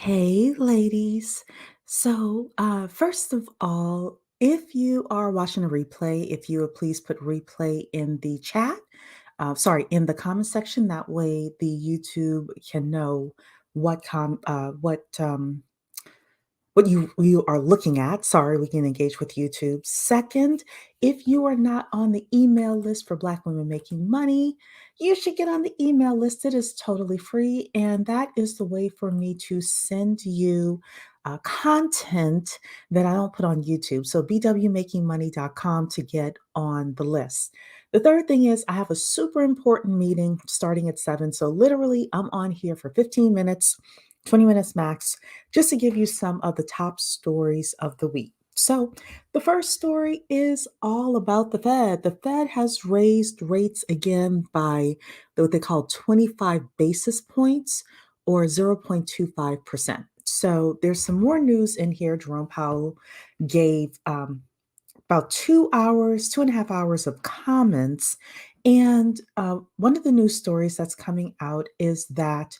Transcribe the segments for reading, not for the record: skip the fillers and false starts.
Hey, ladies. First of all, if you are watching a replay, if you would please put replay in the chat, in the comment section. That way, the YouTube can know what you are looking at. Sorry, we can engage with YouTube. Second, if you are not on the email list for Black Women Making Money, you should get on the email list. It is totally free, and that is the way for me to send you content that I don't put on YouTube. So bwmakingmoney.com to get on the list. The third thing is I have a super important meeting starting at 7. So literally, I'm on here for 15 minutes, 20 minutes max, just to give you some of the top stories of the week. So, the first story is all about the Fed. The Fed has raised rates again by what they call 25 basis points or 0.25%. So, there's some more news in here. Jerome Powell gave about 2 hours, 2.5 hours of comments. And one of the news stories that's coming out is that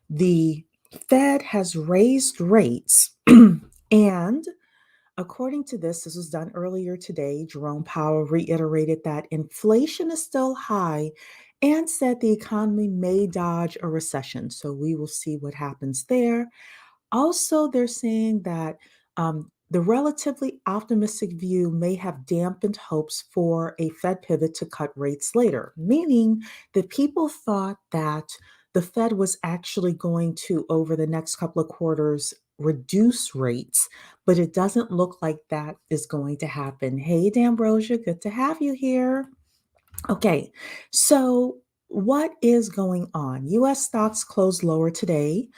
the Fed has raised rates. And according to this was done earlier today. Jerome Powell reiterated that inflation is still high and said the economy may dodge a recession. So we will see what happens there. Also, they're saying that the relatively optimistic view may have dampened hopes for a Fed pivot to cut rates later, meaning that people thought that the Fed was actually going to, over the next couple of quarters, reduce rates, but it doesn't look like that is going to happen. Hey, D'Ambrosia, good to have you here. Okay, so what is going on? US stocks closed lower today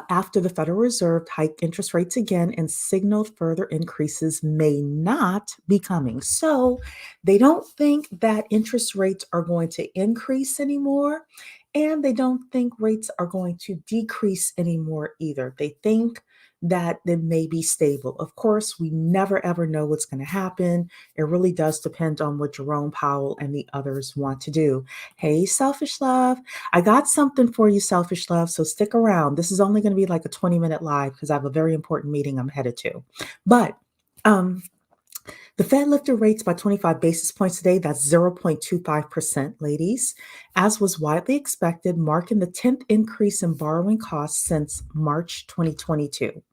after the Federal Reserve hiked interest rates again and signaled further increases may not be coming. So they don't think that interest rates are going to increase anymore, and they don't think rates are going to decrease anymore either. They think that they may be stable. Of course, we never ever know what's going to happen. It really does depend on what Jerome Powell and the others want to do. Hey, Selfish Love, I got something for you, Selfish Love, so stick around. This is only going to be like a 20-minute live because I have a very important meeting I'm headed to. But the Fed lifted rates by 25 basis points today. That's 0.25%, ladies, as was widely expected, marking the 10th increase in borrowing costs since March 2022.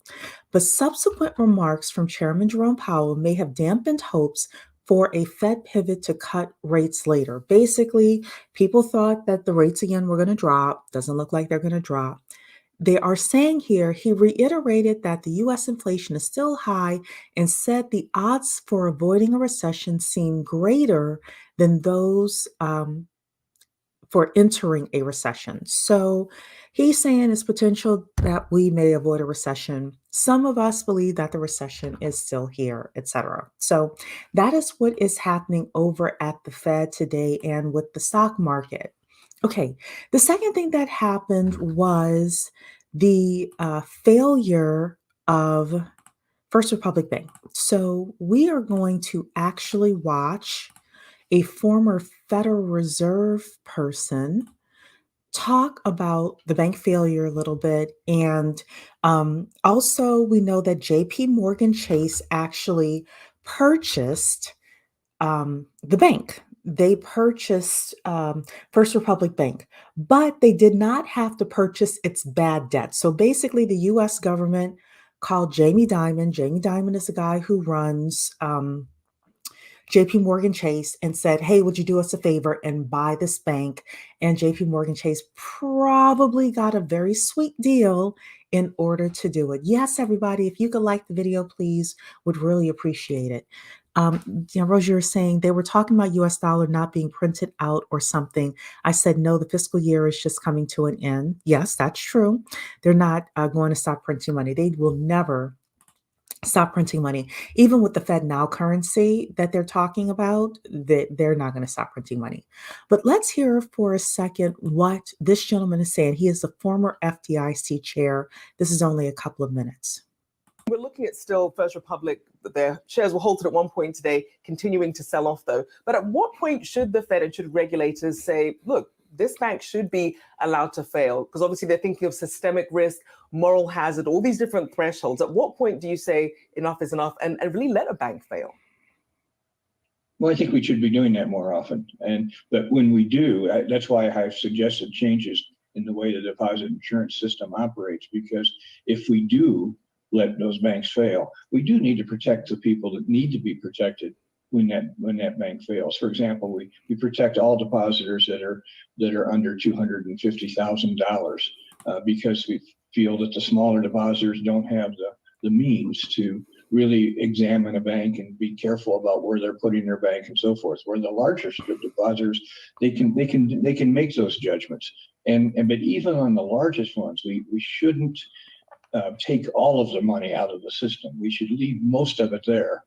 But subsequent remarks from Chairman Jerome Powell may have dampened hopes for a Fed pivot to cut rates later. Basically, people thought that the rates again were going to drop. Doesn't look like they're going to drop. They are saying here, he reiterated that the US inflation is still high and said the odds for avoiding a recession seem greater than those for entering a recession. So he's saying it's potential that we may avoid a recession. Some of us believe that the recession is still here, etc. So that is what is happening over at the Fed today and with the stock market. Okay, the second thing that happened was the failure of First Republic Bank. So we are going to actually watch a former Federal Reserve person talk about the bank failure a little bit. And also, we know that JP Morgan Chase actually purchased the bank. They purchased First Republic Bank, but they did not have to purchase its bad debt. So basically, the US government called Jamie Dimon. Jamie Dimon is the guy who runs JP Morgan Chase and said, hey, would you do us a favor and buy this bank? And JP Morgan Chase probably got a very sweet deal in order to do it. Yes, everybody, if you could like the video, please, would really appreciate it. Rose, you were saying they were talking about US dollar not being printed out or something. I said, no, the fiscal year is just coming to an end. Yes, that's true. They're not going to stop printing money. They will never stop printing money. Even with the Fed now currency that they're talking about, that they're not going to stop printing money. But let's hear for a second what this gentleman is saying. He is the former FDIC chair. This is only a couple of minutes. We're looking at still First Republic, their shares were halted at one point today, continuing to sell off though. But at what point should the Fed and should regulators say, look, this bank should be allowed to fail? Because obviously they're thinking of systemic risk, moral hazard, all these different thresholds. At what point do you say enough is enough and really let a bank fail? Well, I think we should be doing that more often. But when we do, that's why I've suggested changes in the way the deposit insurance system operates, because if we do let those banks fail, we do need to protect the people that need to be protected when that bank fails. For example, we protect all depositors that are under $250,000 because we feel that the smaller depositors don't have the means to really examine a bank and be careful about where they're putting their bank and so forth. Where the larger depositors, they can make those judgments. But even on the largest ones, we shouldn't take all of the money out of the system. We should leave most of it there.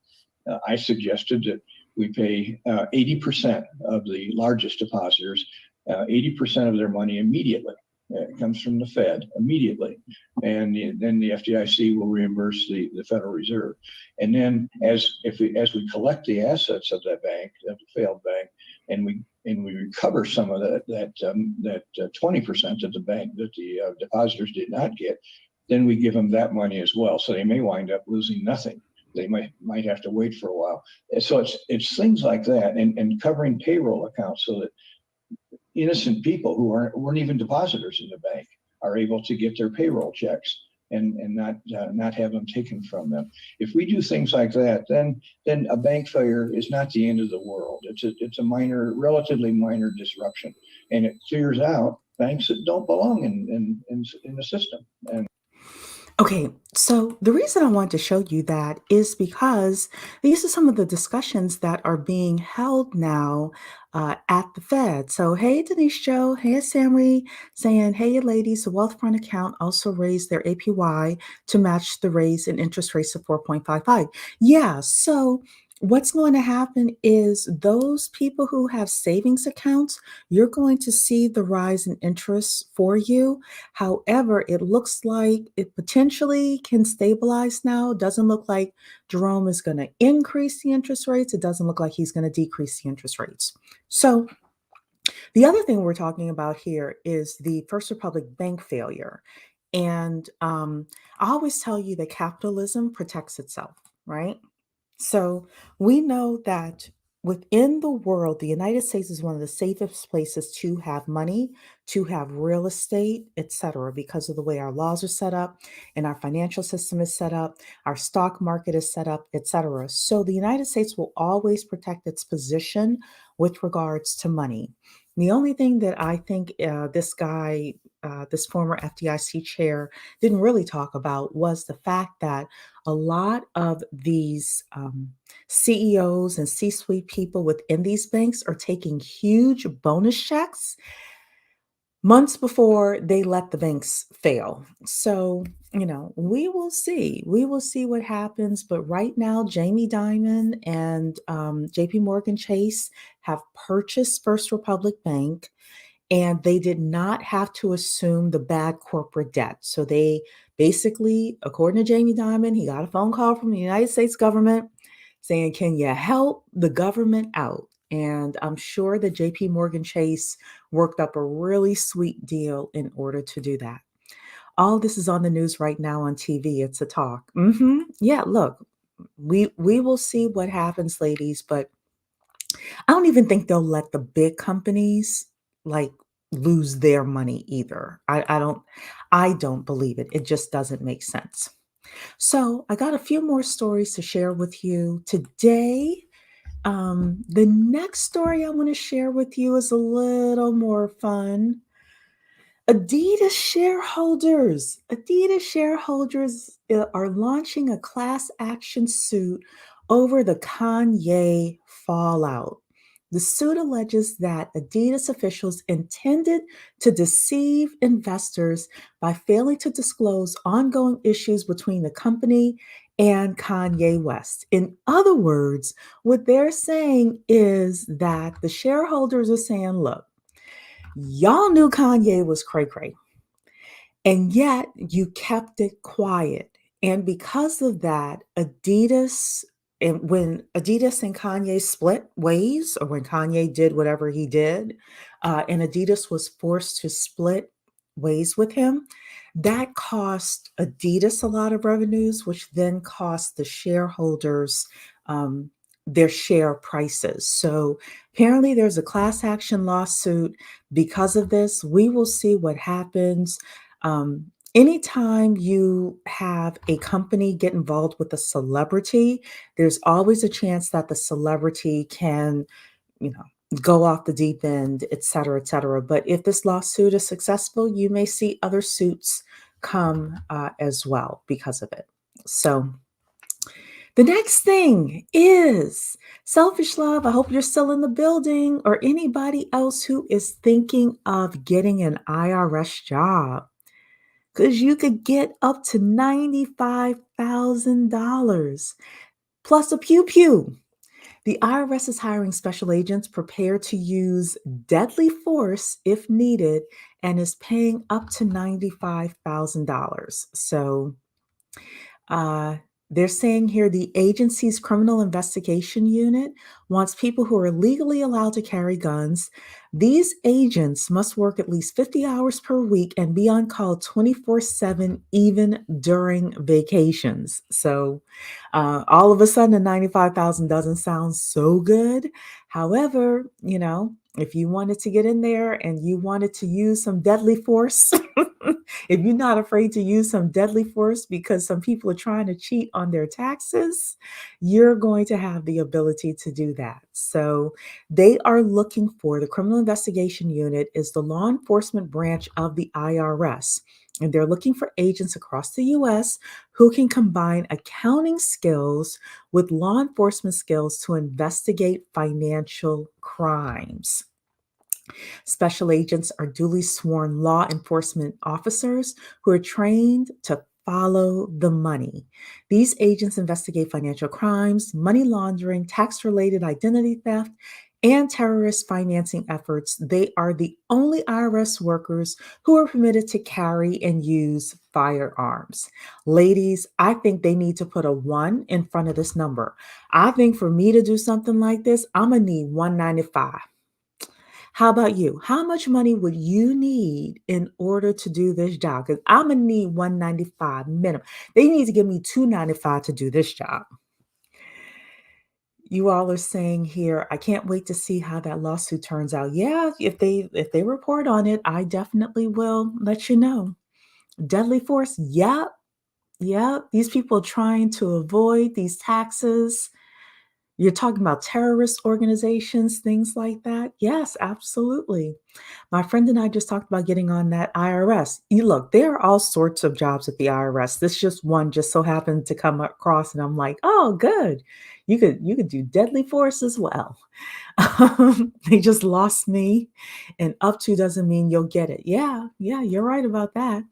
I suggested that we pay 80% of the largest depositors 80% of their money immediately. It comes from the Fed immediately, and then the FDIC will reimburse the Federal Reserve. And then as we collect the assets of that bank, of the failed bank, and we recover some of that 20% that the depositors did not get, then we give them that money as well. So they may wind up losing nothing. They might have to wait for a while. So it's things like that, and covering payroll accounts so that innocent people who weren't even depositors in the bank are able to get their payroll checks and not have them taken from them. If we do things like that, then a bank failure is not the end of the world. It's a relatively minor disruption, and it clears out banks that don't belong in the system. And Okay, so the reason I want to show you that is because these are some of the discussions that are being held now at the Fed. So, hey, Denise Joe, hey, Samri, saying, hey, ladies, the Wealthfront account also raised their APY to match the raise in interest rates of 4.55. Yeah, so what's going to happen is those people who have savings accounts, you're going to see the rise in interest for you. However, it looks like it potentially can stabilize now. Doesn't look like Jerome is going to increase the interest rates. It doesn't look like he's going to decrease the interest rates. So the other thing we're talking about here is the First Republic Bank failure. And I always tell you that capitalism protects itself, right? So we know that within the world, the United States is one of the safest places to have money, to have real estate, etc., because of the way our laws are set up and our financial system is set up, our stock market is set up, etc. So the United States will always protect its position with regards to money. The only thing that I think this guy, this former FDIC chair, didn't really talk about was the fact that a lot of these CEOs and C suite people within these banks are taking huge bonus checks months before they let the banks fail. So, we will see. We will see what happens. But right now, Jamie Dimon and JP Morgan Chase have purchased First Republic Bank, and they did not have to assume the bad corporate debt. So they basically, according to Jamie Dimon, he got a phone call from the United States government saying, can you help the government out? And I'm sure that JP Morgan Chase worked up a really sweet deal in order to do that. All this is on the news right now on TV. It's a talk. Yeah, look, we will see what happens, ladies, but I don't even think they'll let the big companies like lose their money either. I don't believe it. It just doesn't make sense. So I got a few more stories to share with you today. The next story I want to share with you is a little more fun. Adidas shareholders are launching a class action suit over the Kanye fallout. The suit alleges that Adidas officials intended to deceive investors by failing to disclose ongoing issues between the company and Kanye West. In other words, what they're saying is that the shareholders are saying, look, y'all knew Kanye was cray-cray, and yet you kept it quiet. And because of that, when Adidas and Kanye split ways, or when Kanye did whatever he did, and Adidas was forced to split ways with him. That cost Adidas a lot of revenues, which then cost the shareholders their share prices. So apparently, there's a class action lawsuit because of this. We will see what happens. Anytime you have a company get involved with a celebrity, there's always a chance that the celebrity can, you know, go off the deep end, et cetera, et cetera. But if this lawsuit is successful, you may see other suits come as well because of it. So the next thing is selfish love. I hope you're still in the building, or anybody else who is thinking of getting an IRS job, because you could get up to $95,000 plus a pew pew. The IRS is hiring special agents prepared to use deadly force if needed and is paying up to $95,000. So uh, they're saying here the agency's criminal investigation unit wants people who are legally allowed to carry guns. These agents must work at least 50 hours per week and be on call 24/7, even during vacations. So all of a sudden, the 95,000 doesn't sound so good. However, if you wanted to get in there and you wanted to use some deadly force, if you're not afraid to use some deadly force because some people are trying to cheat on their taxes, you're going to have the ability to do that. So they are looking for, the Criminal Investigation Unit is the law enforcement branch of the IRS. And they're looking for agents across the US who can combine accounting skills with law enforcement skills to investigate financial crimes. Special agents are duly sworn law enforcement officers who are trained to follow the money. These agents investigate financial crimes, money laundering, tax related identity theft, and terrorist financing efforts. They are the only IRS workers who are permitted to carry and use firearms. Ladies, I think they need to put a 1 in front of this number. I think for me to do something like this, I'm going to need 195. How about you? How much money would you need in order to do this job? Because I'm going to need 195 minimum. They need to give me 295 to do this job. You all are saying here, I can't wait to see how that lawsuit turns out. Yeah, if they report on it, I definitely will let you know. Deadly force, yep. These people are trying to avoid these taxes. You're talking about terrorist organizations, things like that. Yes, absolutely. My friend and I just talked about getting on that IRS. You look, there are all sorts of jobs at the IRS. This just one just so happened to come across, and I'm like, oh, good. You could do deadly force as well. They just lost me, and up to doesn't mean you'll get it. Yeah, you're right about that.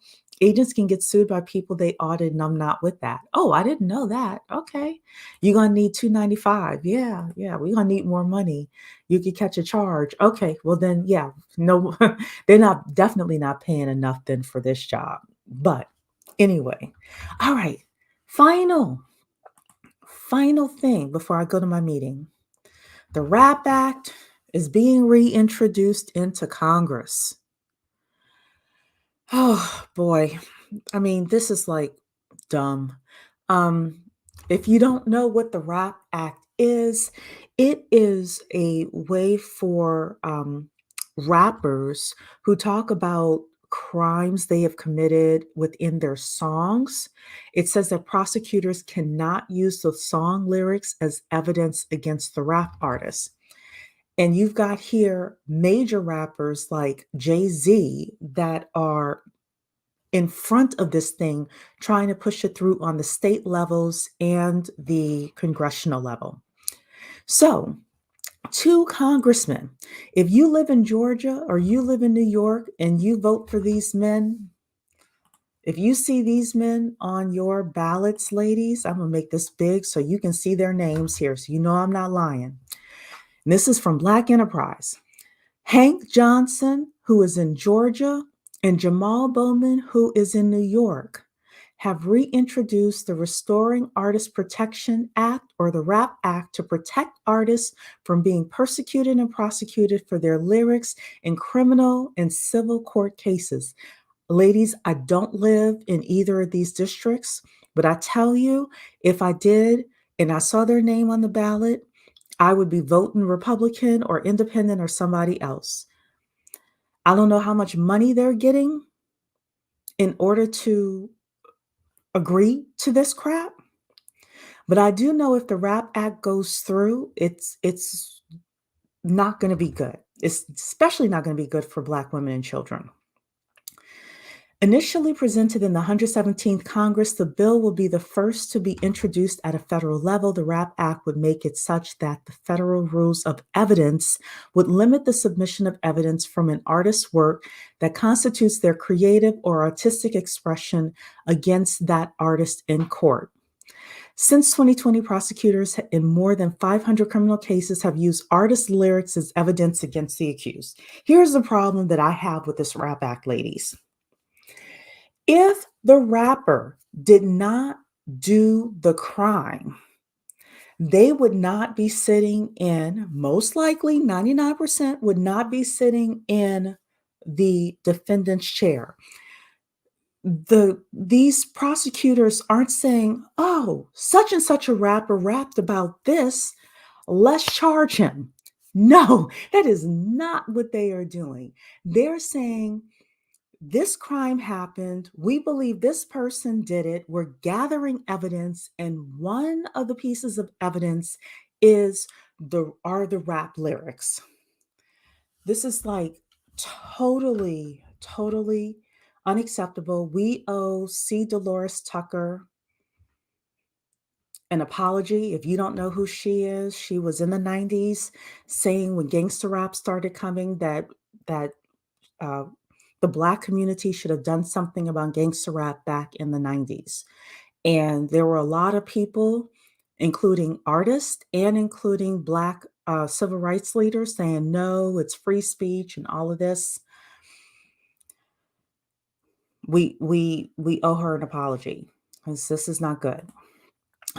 Agents can get sued by people they audit, and I'm not with that. Oh, I didn't know that. Okay. You're gonna need 295. Yeah, we're gonna need more money. You could catch a charge. Okay, well then, yeah, no, they're definitely not paying enough then for this job. But anyway, all right. Final thing before I go to my meeting. The RAP Act is being reintroduced into Congress. Oh boy. I mean, this is like dumb. Um, if you don't know what the RAP Act is, it is a way for rappers who talk about crimes they have committed within their songs. It says that prosecutors cannot use the song lyrics as evidence against the rap artist. And you've got here major rappers like Jay-Z that are in front of this thing, trying to push it through on the state levels and the congressional level. So, two congressmen, if you live in Georgia or you live in New York and you vote for these men, if you see these men on your ballots, ladies, I'm going to make this big so you can see their names here, so you know I'm not lying. And this is from Black Enterprise. Hank Johnson, who is in Georgia, and Jamal Bowman, who is in New York, have reintroduced the Restoring Artist Protection Act, or the RAP Act, to protect artists from being persecuted and prosecuted for their lyrics in criminal and civil court cases. Ladies, I don't live in either of these districts, but I tell you, if I did and I saw their name on the ballot, I would be voting Republican or independent or somebody else. I don't know how much money they're getting in order to agree to this crap, but I do know if the RAP Act goes through, it's not going to be good. It's especially not going to be good for Black women and children. Initially presented in the 117th Congress, the bill will be the first to be introduced at a federal level. The RAP Act would make it such that the federal rules of evidence would limit the submission of evidence from an artist's work that constitutes their creative or artistic expression against that artist in court. Since 2020, prosecutors in more than 500 criminal cases have used artist lyrics as evidence against the accused. Here's the problem that I have with this RAP Act, ladies. If the rapper did not do the crime, they would not be sitting in, most likely 99% would not be sitting in the defendant's chair. These prosecutors aren't saying, oh, such and such a rapper rapped about this, let's charge him. No, that is not what they are doing. They're saying, this crime happened. We believe this person did it. We're gathering evidence, and one of the pieces of evidence are the rap lyrics. This is like totally unacceptable. We owe C. Dolores Tucker an apology. If you don't know who she is, she was in the 90s saying when gangster rap started coming that the Black community should have done something about gangster rap back in the 90s. And there were a lot of people, including artists and including Black civil rights leaders, saying, no, it's free speech and all of this. We owe her an apology because this is not good.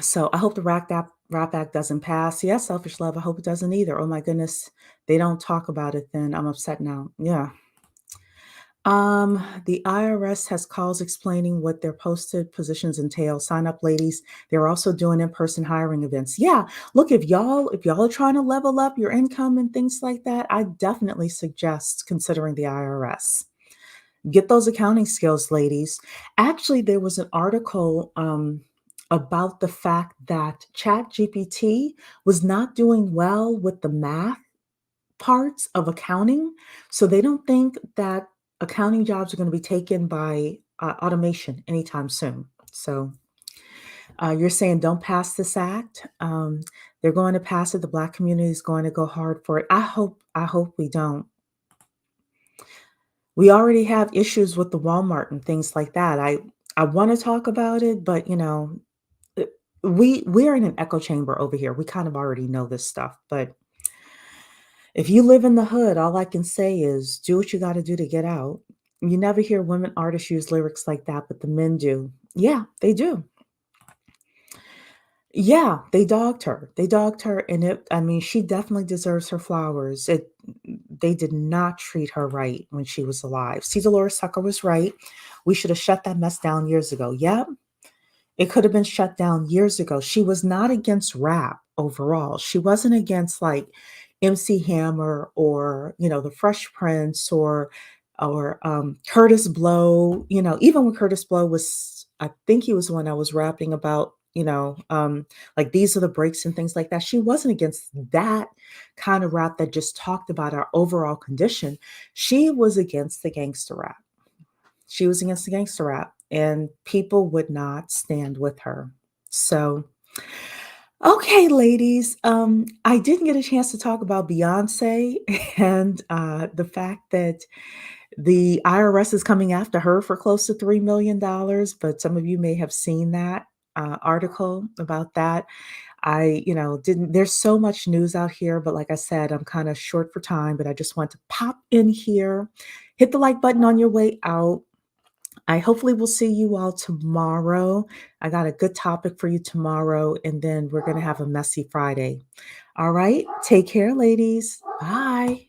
So I hope the RAP Act doesn't pass. Yeah, selfish love. I hope it doesn't either. Oh my goodness. They don't talk about it then. I'm upset now. Yeah. The IRS has calls explaining what their posted positions entail. Sign up, ladies. They're also doing in-person hiring events. Yeah, look, if y'all are trying to level up your income and things like that, I definitely suggest considering the IRS. Get those accounting skills, ladies. Actually, there was an article about the fact that ChatGPT was not doing well with the math parts of accounting. So they don't think that accounting jobs are going to be taken by automation anytime soon. So you're saying don't pass this act. They're going to pass it. The Black community is going to go hard for it. I hope we don't. We already have issues with the Walmart and things like that. I want to talk about it, but we're in an echo chamber over here. We kind of already know this stuff, but if you live in the hood, all I can say is do what you got to do to get out. You never hear women artists use lyrics like that, but the men do. Yeah, they do. Yeah, they dogged her. And she definitely deserves her flowers. They did not treat her right when she was alive. See, Dolores Tucker was right. We should have shut that mess down years ago. Yep. It could have been shut down years ago. She was not against rap overall. She wasn't against like MC Hammer or, the Fresh Prince or Curtis Blow. Even when Curtis Blow was, I think he was the one I was rapping about, like These Are the Breaks and things like that. She wasn't against that kind of rap that just talked about our overall condition. She was against the gangster rap. She was against the gangster rap, and people would not stand with her. So, okay, ladies, I didn't get a chance to talk about Beyonce and the fact that the IRS is coming after her for close to $3 million, but some of you may have seen that article about that. I, didn't, there's so much news out here, but like I said, I'm kind of short for time, but I just want to pop in here, hit the like button on your way out. I hopefully will see you all tomorrow. I got a good topic for you tomorrow, and then we're going to have a messy Friday. All right. Take care, ladies. Bye.